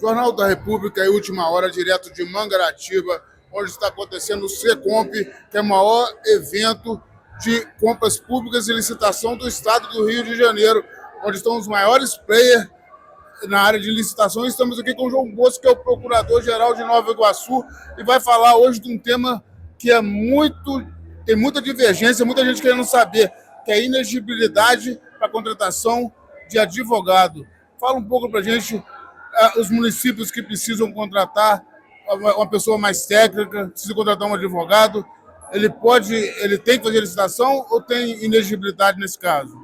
Jornal da República e Última Hora, direto de Mangaratiba, onde está acontecendo o Secomp, que é o maior evento de compras públicas e licitação do estado do Rio de Janeiro, onde estão os maiores players na área de licitação. Estamos aqui com o João Bosco, que é o procurador-geral de Nova Iguaçu, e vai falar hoje de um tema que tem muita divergência, muita gente querendo saber, que é a inexigibilidade para a contratação de advogado. Fala um pouco para a gente os municípios que precisam contratar uma pessoa mais técnica, precisa contratar um advogado, ele tem que fazer licitação ou tem inexigibilidade nesse caso?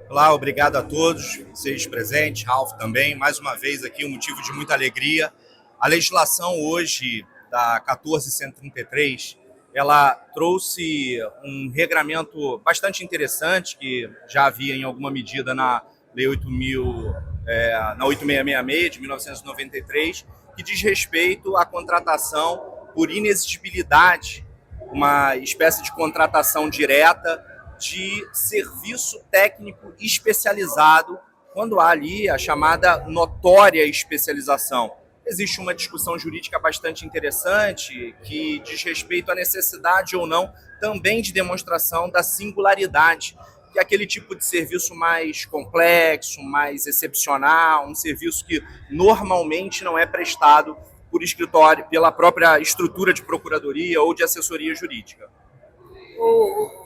Olá, obrigado a todos, vocês presentes, Ralf também, mais uma vez aqui um motivo de muita alegria. A legislação hoje da 1433, ela trouxe um regramento bastante interessante, que já havia em alguma medida na Lei 8666 de 1993, que diz respeito à contratação por inexigibilidade, uma espécie de contratação direta de serviço técnico especializado, quando há ali a chamada notória especialização. Existe uma discussão jurídica bastante interessante que diz respeito à necessidade ou não também de demonstração da singularidade, que é aquele tipo de serviço mais complexo, mais excepcional, um serviço que normalmente não é prestado por escritório, pela própria estrutura de procuradoria ou de assessoria jurídica.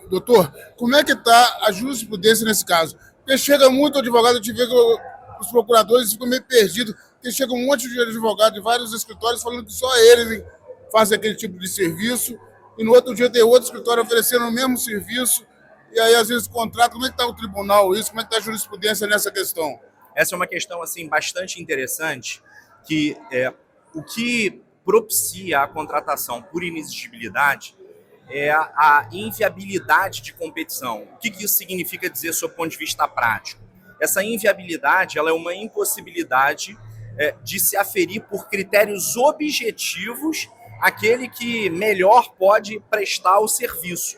Doutor, como é que está a jurisprudência nesse caso? Porque chega muito advogado, a gente vê que os procuradores ficam meio perdidos, porque chega um monte de advogado de vários escritórios falando que só eles fazem aquele tipo de serviço, e no outro dia tem outro escritório oferecendo o mesmo serviço, e aí às vezes contrata. Como é que está o tribunal isso? Como é que está a jurisprudência nessa questão? Essa é uma questão assim bastante interessante, que o que propicia a contratação por inexigibilidade é a inviabilidade de competição. O que isso significa dizer sob o ponto de vista prático? Essa inviabilidade, ela é uma impossibilidade de se aferir por critérios objetivos aquele que melhor pode prestar o serviço.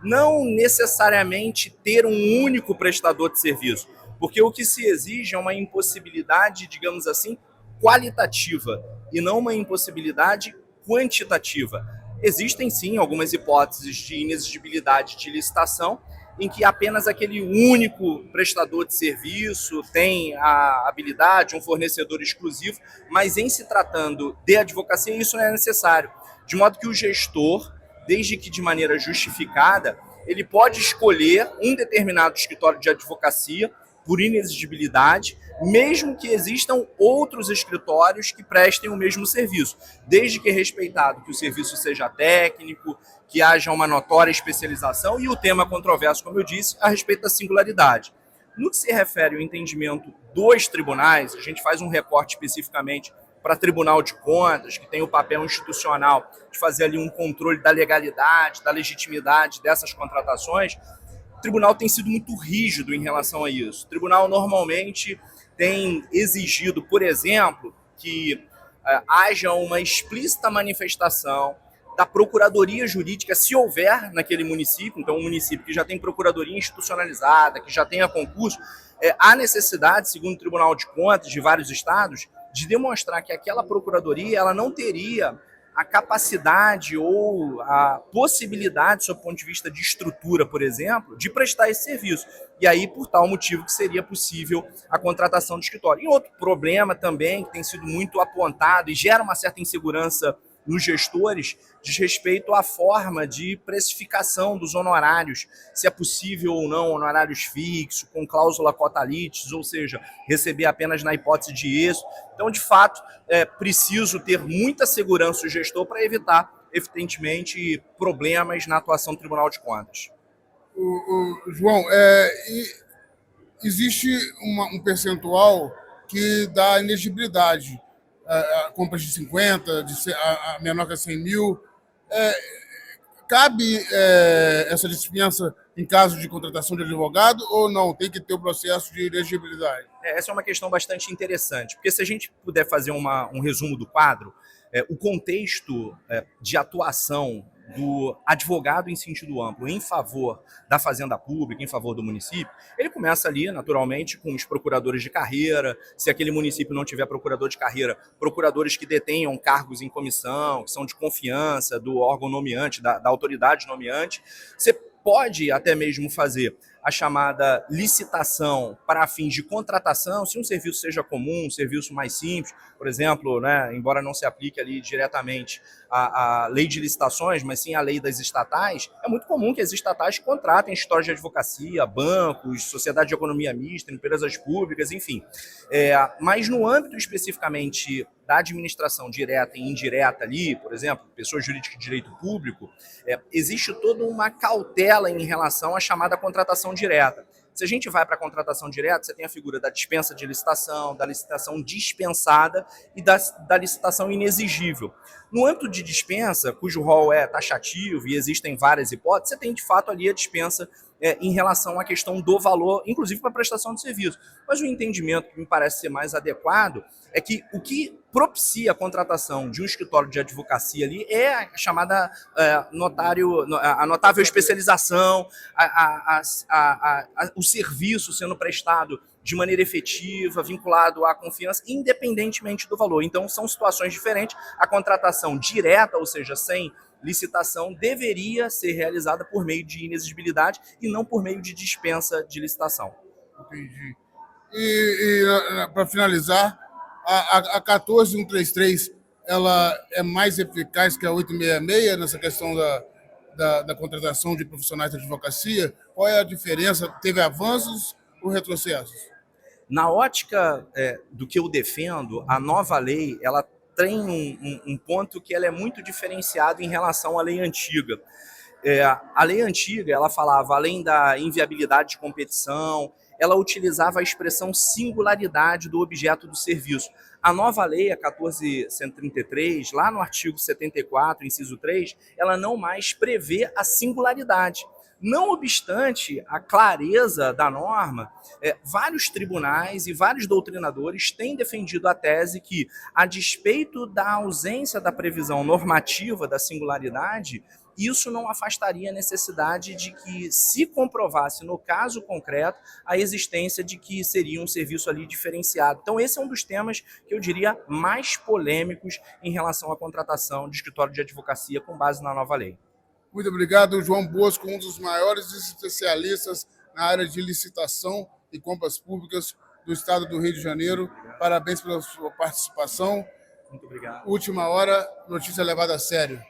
Não necessariamente ter um único prestador de serviço, porque o que se exige é uma impossibilidade, digamos assim, qualitativa e não uma impossibilidade quantitativa. Existem sim algumas hipóteses de inexigibilidade de licitação em que apenas aquele único prestador de serviço tem a habilidade, um fornecedor exclusivo, mas em se tratando de advocacia isso não é necessário. De modo que o gestor, desde que de maneira justificada, ele pode escolher um determinado escritório de advocacia por inexigibilidade, mesmo que existam outros escritórios que prestem o mesmo serviço, desde que respeitado que o serviço seja técnico, que haja uma notória especialização e o tema controverso, como eu disse, a respeito da singularidade. No que se refere ao entendimento dos tribunais, a gente faz um recorte especificamente para Tribunal de Contas, que tem o papel institucional de fazer ali um controle da legalidade, da legitimidade dessas contratações. O tribunal tem sido muito rígido em relação a isso. O tribunal normalmente tem exigido, por exemplo, que haja uma explícita manifestação da procuradoria jurídica, se houver naquele município, então um município que já tem procuradoria institucionalizada, que já tenha concurso, há necessidade, segundo o Tribunal de Contas de vários estados, de demonstrar que aquela procuradoria ela não teria a capacidade ou a possibilidade, sob o ponto de vista de estrutura, por exemplo, de prestar esse serviço. E aí, por tal motivo, que seria possível a contratação de escritório. E outro problema também, que tem sido muito apontado e gera uma certa insegurança nos gestores, diz respeito à forma de precificação dos honorários, se é possível ou não honorários fixos, com cláusula quotalites, ou seja, receber apenas na hipótese de êxito. Então, de fato, é preciso ter muita segurança o gestor para evitar, evidentemente, problemas na atuação do Tribunal de Contas. João, existe um percentual que dá inexigibilidade, compras de 50, a menor que 100 mil. Cabe essa dispensa em caso de contratação de advogado ou não? Tem que ter o processo de elegibilidade? Essa é uma questão bastante interessante, porque se a gente puder fazer um resumo do quadro, o contexto de atuação do advogado em sentido amplo em favor da fazenda pública, em favor do município, ele começa ali, naturalmente, com os procuradores de carreira. Se aquele município não tiver procurador de carreira, procuradores que detenham cargos em comissão, que são de confiança do órgão nomeante, da autoridade nomeante. Você pode até mesmo fazer a chamada licitação para fins de contratação, se um serviço seja comum, um serviço mais simples, por exemplo, né, embora não se aplique ali diretamente a lei de licitações, mas sim a lei das estatais, é muito comum que as estatais contratem escritórios de advocacia, bancos, sociedade de economia mista, empresas públicas, enfim. Mas no âmbito especificamente da administração direta e indireta ali, por exemplo, pessoa jurídica de direito público, existe toda uma cautela em relação à chamada contratação direta. Se a gente vai para a contratação direta, você tem a figura da dispensa de licitação, da licitação dispensada e da licitação inexigível. No âmbito de dispensa, cujo rol é taxativo e existem várias hipóteses, você tem de fato ali a dispensa em relação à questão do valor, inclusive para a prestação de serviço. Mas o entendimento que me parece ser mais adequado é que o que propicia a contratação de um escritório de advocacia ali é a chamada a notável especialização, o serviço sendo prestado de maneira efetiva, vinculado à confiança, independentemente do valor. Então, são situações diferentes. A contratação direta, ou seja, sem licitação, deveria ser realizada por meio de inexigibilidade e não por meio de dispensa de licitação. Entendi. E para finalizar, a 14133, ela é mais eficaz que a 866 nessa questão da contratação de profissionais de advocacia? Qual é a diferença? Teve avanços ou retrocessos? Na ótica do que eu defendo, a nova lei ela tem um ponto que ela é muito diferenciado em relação à lei antiga. A lei antiga ela falava, além da inviabilidade de competição, ela utilizava a expressão singularidade do objeto do serviço. A nova lei, a 14.133, lá no artigo 74, inciso 3, ela não mais prevê a singularidade. Não obstante a clareza da norma, vários tribunais e vários doutrinadores têm defendido a tese que, a despeito da ausência da previsão normativa da singularidade, isso não afastaria a necessidade de que se comprovasse, no caso concreto, a existência de que seria um serviço ali diferenciado. Então, esse é um dos temas que eu diria mais polêmicos em relação à contratação de escritório de advocacia com base na nova lei. Muito obrigado, João Bosco, um dos maiores especialistas na área de licitação e compras públicas do estado do Rio de Janeiro. Parabéns pela sua participação. Muito obrigado. Última hora, notícia levada a sério.